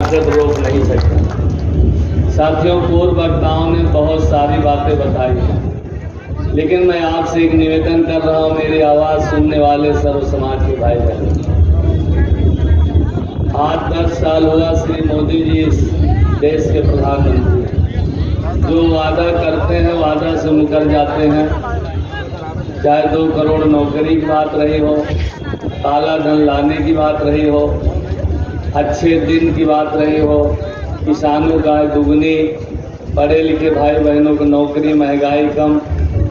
ताकत रोक नहीं सकती। साथियों, पूर्व वक्ताओं ने बहुत सारी बातें बताई हैं, लेकिन मैं आपसे एक निवेदन कर रहा हूं, मेरी आवाज़ सुनने वाले सर्व समाज के भाई बहन। 8-10 साल हुआ श्री मोदी जी इस देश के प्रधानमंत्री। जो वादा करते हैं वादा से मुकर जाते हैं। चाहे 2 करोड़ नौकरी की बात रही हो, काला धन लाने की बात रही हो, अच्छे दिन की बात रही हो, किसानों का दुगनी, पढ़े लिखे भाई बहनों को नौकरी, महंगाई कम,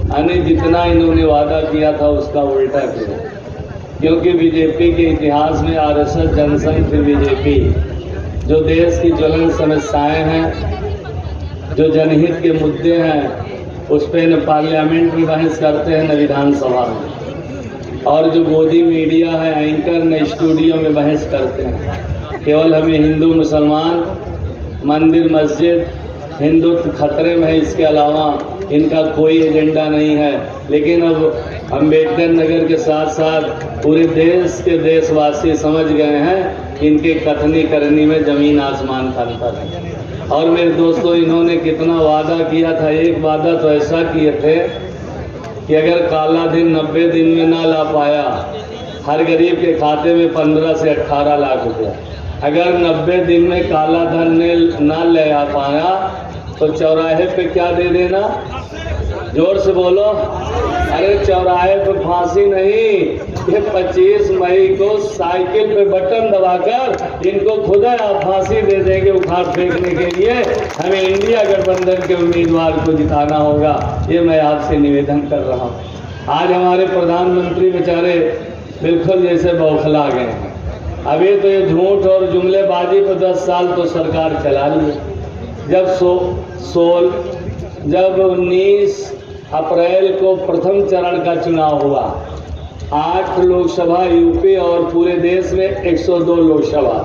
यानी जितना इन्होंने वादा किया था उसका उल्टा किया। क्योंकि बीजेपी के इतिहास में आरएसएस, जनसंघ, फिर बीजेपी जो देश की ज्वलन समस्याएं हैं, जो जनहित के मुद्दे हैं, उस पर न पार्लियामेंट में बहस करते हैं न विधानसभा में। और जो मोदी मीडिया है, एंकर, न स्टूडियो में बहस करते हैं। केवल हमें हिंदू मुसलमान, मंदिर मस्जिद, हिंदुत्व खतरे में है, इसके अलावा इनका कोई एजेंडा नहीं है। लेकिन अब अम्बेडकर नगर के साथ साथ पूरे देश के देशवासी समझ गए हैं कि इनके कथनी करनी में ज़मीन आसमान का अंतर है। और मेरे दोस्तों, इन्होंने कितना वादा किया था। एक वादा तो ऐसा किए थे कि अगर काला दिन 90 दिन में ना ला पाया, हर गरीब के खाते में 15 से 18 लाख रुपया। अगर 90 दिन में काला धन ना ले आ पाया तो चौराहे पे क्या दे देना? जोर से बोलो। अरे चौराहे पे फांसी नहीं, ये 25 मई को साइकिल पे बटन दबाकर इनको खुदा आप फांसी दे देंगे उखाड़ फेंकने के लिए। हमें इंडिया गठबंधन के उम्मीदवार को जिताना होगा, ये मैं आपसे निवेदन कर रहा हूँ। आज हमारे प्रधानमंत्री बेचारे बिल्कुल जैसे बौखला गए हैं। अभी तो ये झूठ और जुमलेबाजी पर 10 साल तो सरकार चला ली। जब 19 अप्रैल को प्रथम चरण का चुनाव हुआ, 8 लोकसभा यूपी और पूरे देश में 102 लोकसभा।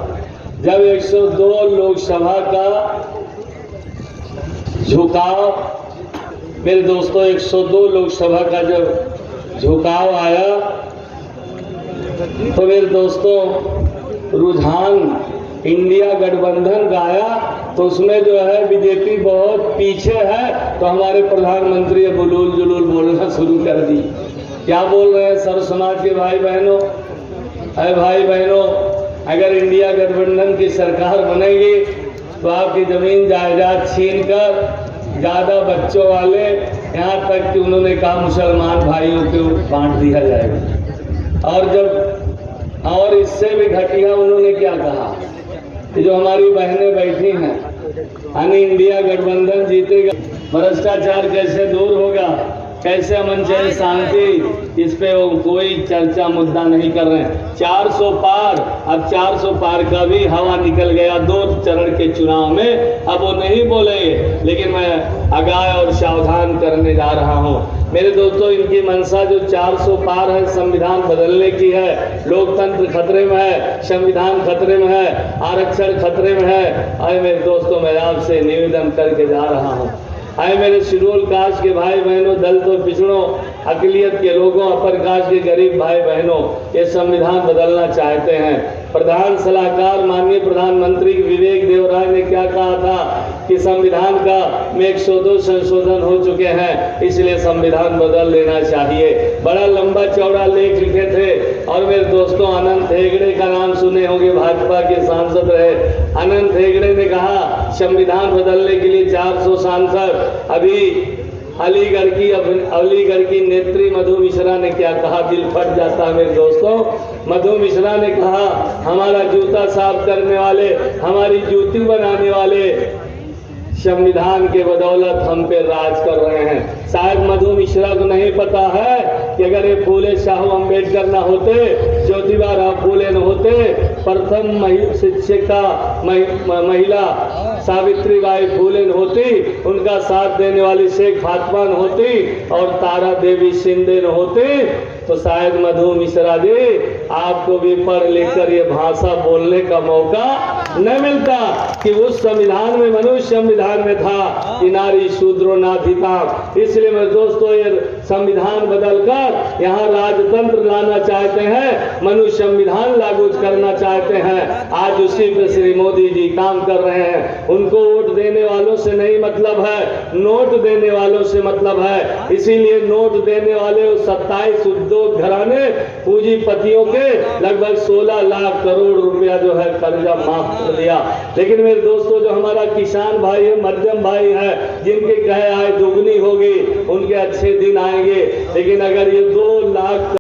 जब 102 लोकसभा का झुकाव, मेरे दोस्तों, 102 लोकसभा का जब झुकाव आया तो मेरे दोस्तों रुझान इंडिया गठबंधन का आया, तो उसमें जो है बीजेपी बहुत पीछे है। तो हमारे प्रधानमंत्री बुलूल जुलूल बोलना शुरू कर दी। क्या बोल रहे हैं सर्व समाज के भाई बहनों? अरे भाई बहनों, अगर इंडिया गठबंधन की सरकार बनेगी तो आपकी ज़मीन जायदाद छीन कर ज़्यादा बच्चों वाले, यहाँ तक कि उन्होंने कहा मुसलमान भाइयों को बांट दिया जाएगा। और इससे भी घटिया उन्होंने क्या कहा कि जो हमारी बहनें बैठी हैं, यानी इंडिया गठबंधन जीतेगा, भ्रष्टाचार कैसे दूर होगा, कैसे अमन चैन शांति, इस पे वो कोई चर्चा मुद्दा नहीं कर रहे हैं। 400 पार, अब 400 पार का भी हवा निकल गया 2 चरण के चुनाव में। अब वो नहीं बोलेंगे, लेकिन मैं आगाह और सावधान करने जा रहा हूँ। मेरे दोस्तों, इनकी मंशा जो 400 पार है, संविधान बदलने की है। लोकतंत्र खतरे में है, संविधान खतरे में है, आरक्षण खतरे में है। अरे मेरे दोस्तों, मैं आपसे निवेदन करके जा रहा हूँ, आए मेरे शेड्यूल कास्ट के भाई बहनों, दलितों, पिछड़ों, अकलियत के लोगों, अपर कास्ट के गरीब भाई बहनों, ये संविधान बदलना चाहते हैं। प्रधान सलाहकार माननीय प्रधानमंत्री विवेक देवराय ने क्या कहा था कि संविधान का में 102 संशोधन हो चुके हैं, इसलिए संविधान बदल लेना चाहिए। बड़ा लंबा चौड़ा लेख लिखे थे। और मेरे दोस्तों, अनंत हेगड़े का नाम सुने होंगे, भाजपा के सांसद रहे। अनंत हेगड़े ने कहा संविधान बदलने के लिए 400 सांसद। अभी अलीगढ़ की नेत्री मधु मिश्रा ने क्या कहा, दिल फट जाता है मेरे दोस्तों। मधु मिश्रा ने कहा हमारा जूता साफ करने वाले, हमारी जूती बनाने वाले संविधान के बदौलत हम पे राज कर रहे हैं। शायद मधु मिश्रा को नहीं पता है कि अगर ये फूले साहू अम्बेडकर न होते, ज्योतिबा राव फूले न होते, प्रथम शिक्षिका महिला सावित्रीबाई फूले न होती, उनका साथ देने वाली शेख फातिमा न होती और तारा देवी शिंदे न होती, तो शायद मधु मिश्रा जी आपको भी पढ़ लिख कर ये भाषा बोलने का मौका न मिलता कि उस संविधान में, मनुष्य संविधान में था कि नारी शूद्रो नाधिका। इसलिए मेरे दोस्तों, ये संविधान बदलकर यहाँ राजतंत्र लाना चाहते हैं, मनुष्य संविधान लागू करना चाहते हैं। आज उसी पे श्री मोदी जी काम कर रहे हैं। उनको वोट देने वालों से नहीं मतलब है, नोट देने वालों से मतलब है। इसीलिए नोट देने वाले 27 उद्योग घराने पूंजीपतियों के लगभग 16 लाख करोड़ रुपया जो है कर्जा माफ कर दिया। लेकिन मेरे दोस्तों, जो हमारा किसान भाई है, मध्यम भाई है, जिनके कहे आय दुगनी होगी, उनके अच्छे दिन आएंगे। लेकिन अगर ये 2 लाख